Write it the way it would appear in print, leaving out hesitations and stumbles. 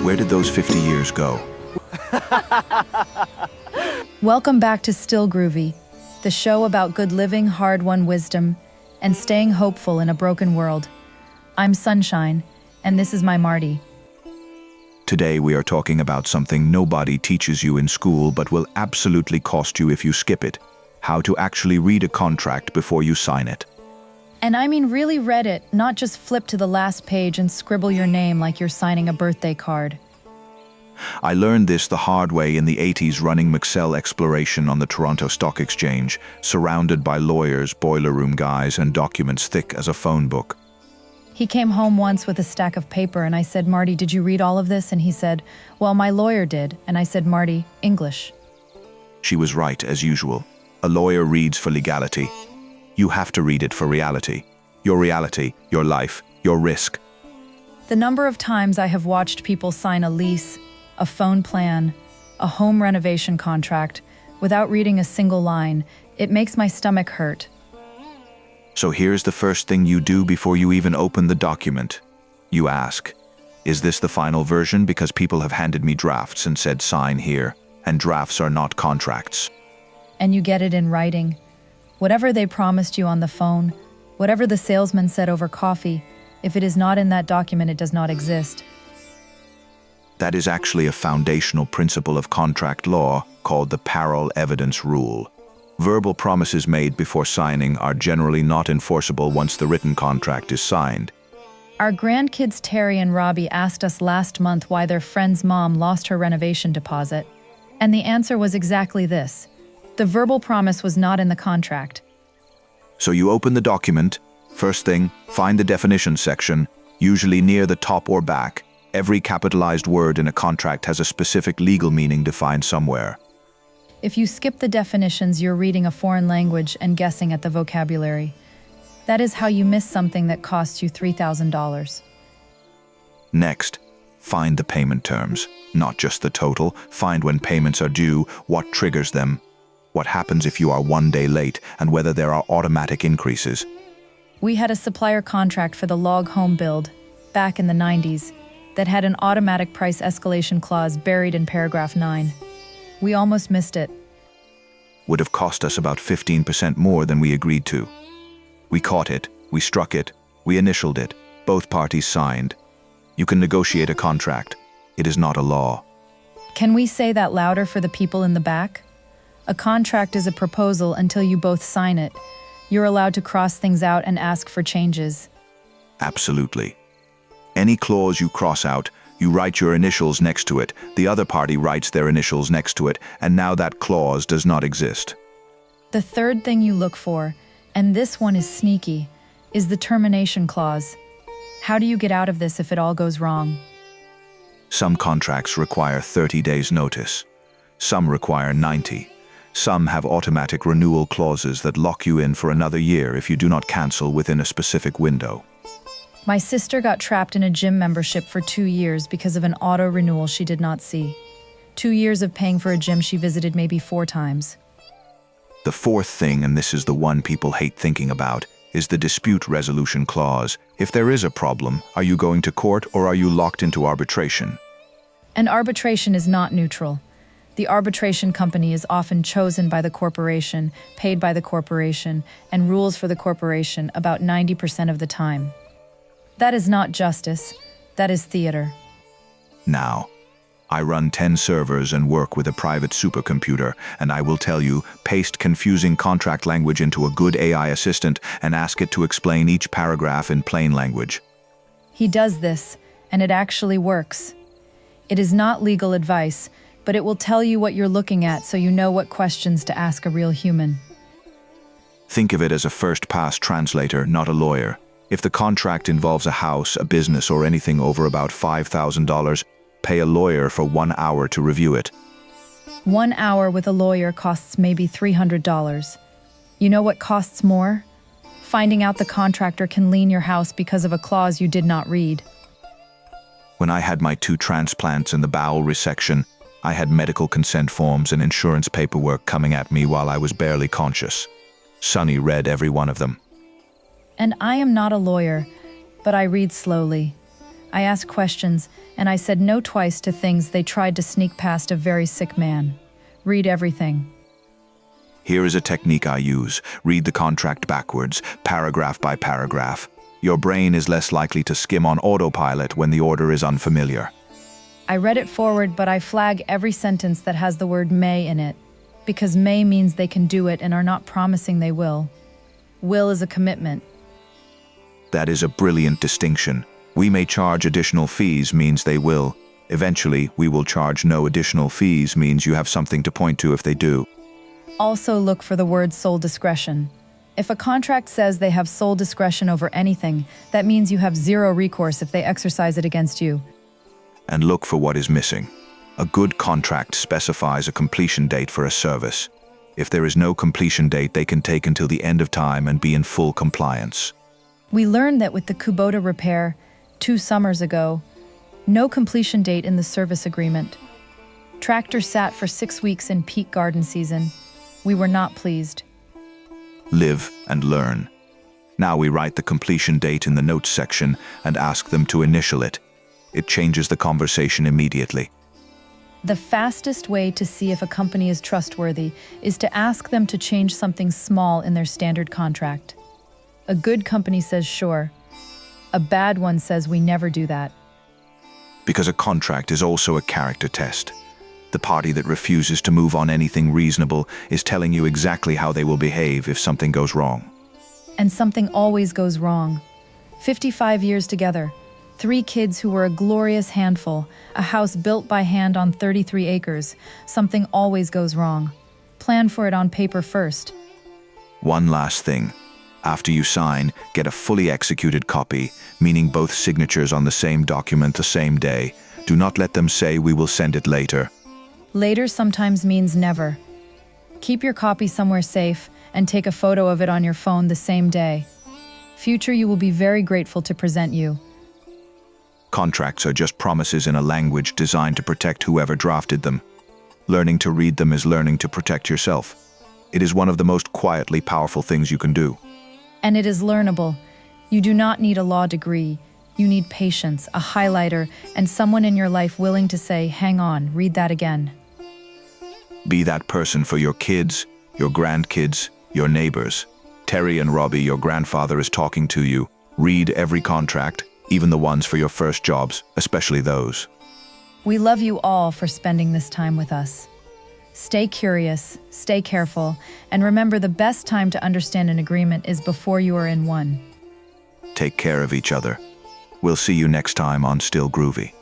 Where did those 50 years go? Welcome back to Still Groovy, the show about good living, hard-won wisdom, and staying hopeful in a broken world. I'm Sunshine, and this is my Marty. Today we are talking about something nobody teaches you in school but will absolutely cost you if you skip it. How to actually read a contract before you sign it. And I mean really read it, not just flip to the last page and scribble your name like you're signing a birthday card. I learned this the hard way in the 80s running Excel exploration on the Toronto Stock Exchange, surrounded by lawyers, boiler room guys, and documents thick as a phone book. He came home once with a stack of paper and I said, "Marty, did you read all of this?" And he said, "Well, my lawyer did." And I said, "Marty, English." She was right, as usual. A lawyer reads for legality. You have to read it for reality. Your reality, your life, your risk. The number of times I have watched people sign a lease, a phone plan, a home renovation contract, without reading a single line, it makes my stomach hurt. So here's the first thing you do before you even open the document. You ask, is this the final version? Because people have handed me drafts and said sign here, and drafts are not contracts. And you get it in writing. Whatever they promised you on the phone, whatever the salesman said over coffee, if it is not in that document, it does not exist. That is actually a foundational principle of contract law called the parole evidence rule. Verbal promises made before signing are generally not enforceable once the written contract is signed. Our grandkids Terry and Robbie asked us last month why their friend's mom lost her renovation deposit. And the answer was exactly this. The verbal promise was not in the contract. So you open the document. First thing, find the definition section, usually near the top or back. Every capitalized word in a contract has a specific legal meaning defined somewhere. If you skip the definitions, you're reading a foreign language and guessing at the vocabulary. That is how you miss something that costs you $3,000. Next, find the payment terms. Not just the total, find when payments are due, what triggers them, what happens if you are 1 day late, and whether there are automatic increases. We had a supplier contract for the log home build, back in the 90s, that had an automatic price escalation clause buried in paragraph 9. We almost missed it. Would have cost us about 15% more than we agreed to. We caught it, we struck it, we initialed it, both parties signed. You can negotiate a contract. It is not a law. Can we say that louder for the people in the back? A contract is a proposal until you both sign it. You're allowed to cross things out and ask for changes. Absolutely. Any clause you cross out, you write your initials next to it, the other party writes their initials next to it, and now that clause does not exist. The third thing you look for, and this one is sneaky, is the termination clause. How do you get out of this if it all goes wrong? Some contracts require 30 days notice. Some require 90. Some have automatic renewal clauses that lock you in for another year if you do not cancel within a specific window. My sister got trapped in a gym membership for 2 years because of an auto renewal she did not see. 2 years of paying for a gym she visited maybe 4 times. The fourth thing, and this is the one people hate thinking about, is the dispute resolution clause. If there is a problem, are you going to court or are you locked into arbitration? And arbitration is not neutral. The arbitration company is often chosen by the corporation, paid by the corporation, and rules for the corporation about 90% of the time. That is not justice, that is theater. Now, I run 10 servers and work with a private supercomputer, and I will tell you, paste confusing contract language into a good AI assistant and ask it to explain each paragraph in plain language. He does this, and it actually works. It is not legal advice, but it will tell you what you're looking at so you know what questions to ask a real human. Think of it as a first-pass translator, not a lawyer. If the contract involves a house, a business, or anything over about $5,000, pay a lawyer for 1 hour to review it. 1 hour with a lawyer costs maybe $300. You know what costs more? Finding out the contractor can lien your house because of a clause you did not read. When I had my 2 transplants and the bowel resection, I had medical consent forms and insurance paperwork coming at me while I was barely conscious. Sonny read every one of them. And I am not a lawyer, but I read slowly. I asked questions, and I said no twice to things they tried to sneak past a very sick man. Read everything. Here is a technique I use. Read the contract backwards, paragraph by paragraph. Your brain is less likely to skim on autopilot when the order is unfamiliar. I read it forward, but I flag every sentence that has the word may in it, because may means they can do it and are not promising they will. Will is a commitment. That is a brilliant distinction. We may charge additional fees means they will. Eventually, we will charge no additional fees means you have something to point to if they do. Also look for the word sole discretion. If a contract says they have sole discretion over anything, that means you have zero recourse if they exercise it against you. And look for what is missing. A good contract specifies a completion date for a service. If there is no completion date, they can take until the end of time and be in full compliance. We learned that with the Kubota repair 2 summers ago, no completion date in the service agreement. Tractor sat for 6 weeks in peak garden season. We were not pleased. Live and learn. Now we write the completion date in the notes section and ask them to initial it. It changes the conversation immediately. The fastest way to see if a company is trustworthy is to ask them to change something small in their standard contract. A good company says sure. A bad one says we never do that. Because a contract is also a character test. The party that refuses to move on anything reasonable is telling you exactly how they will behave if something goes wrong. And something always goes wrong. 55 years together, 3 kids who were a glorious handful, a house built by hand on 33 acres. Something always goes wrong. Plan for it on paper first. One last thing. After you sign, get a fully executed copy, meaning both signatures on the same document the same day. Do not let them say we will send it later. Later sometimes means never. Keep your copy somewhere safe and take a photo of it on your phone the same day. Future you will be very grateful to present you. Contracts are just promises in a language designed to protect whoever drafted them. Learning to read them is learning to protect yourself. It is one of the most quietly powerful things you can do. And it is learnable. You do not need a law degree. You need patience, a highlighter, and someone in your life willing to say, hang on, read that again. Be that person for your kids, your grandkids, your neighbors. Terry and Robbie, your grandfather is talking to you. Read every contract, even the ones for your first jobs, especially those. We love you all for spending this time with us. Stay curious, stay careful, and remember the best time to understand an agreement is before you are in one. Take care of each other. We'll see you next time on Still Groovy.